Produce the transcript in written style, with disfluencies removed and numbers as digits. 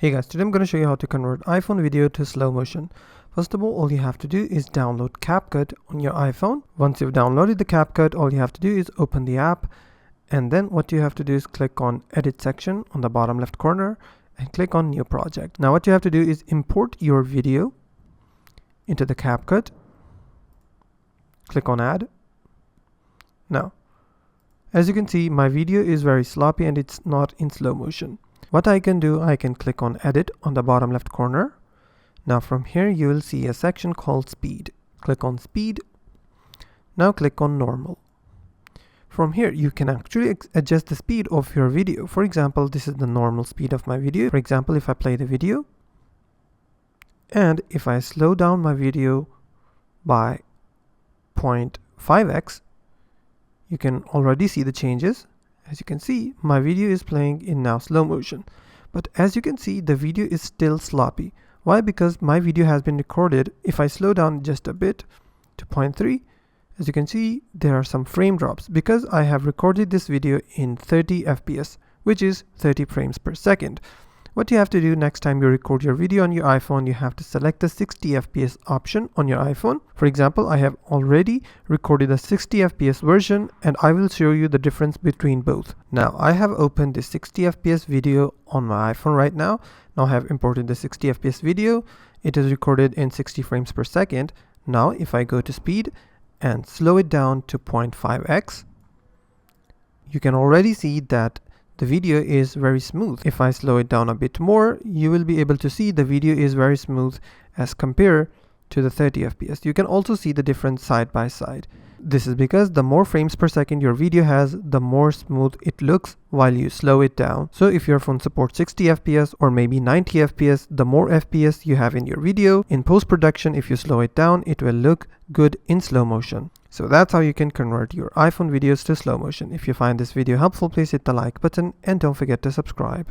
Hey guys, today I'm going to show you how to convert iPhone video to slow motion. First of all you have to do is download CapCut on your iPhone. Once you've downloaded the CapCut, all you have to do is open the app, and then what you have to do is click on Edit section on the bottom left corner and click on New Project. Now what you have to do is import your video into the CapCut. Click on Add. Now, as you can see, my video is very sloppy and it's not in slow motion. What I can do, I can click on Edit on the bottom left corner. Now from here you will see a section called Speed. Click on Speed. Now click on Normal. From here you can actually adjust the speed of your video. For example, this is the normal speed of my video. For example, if I play the video and if I slow down my video by 0.5x, you can already see the changes. As you can see, my video is playing in now slow motion. But as you can see, the video is still sloppy. Why? Because my video has been recorded. If I slow down just a bit to 0.3, as you can see, there are some frame drops because I have recorded this video in 30 FPS, which is 30 frames per second. What you have to do next time you record your video on your iPhone, you have to select the 60 FPS option on your iPhone. For example, I have already recorded a 60 FPS version and I will show you the difference between both. Now I have opened the 60 FPS video on my iPhone right now. Now I have imported the 60 FPS video. It is recorded in 60 frames per second. Now if I go to speed and slow it down to 0.5x, you can already see that the video is very smooth. If I slow it down a bit more, you will be able to see the video is very smooth as compared to the 30 FPS. You can also see the difference side by side. This is because the more frames per second your video has, the more smooth it looks while you slow it down. So if your phone supports 60 FPS or maybe 90 FPS, the more FPS you have in your video, in post-production, if you slow it down, it will look good in slow motion. So that's how you can convert your iPhone videos to slow motion. If you find this video helpful, please hit the like button and don't forget to subscribe.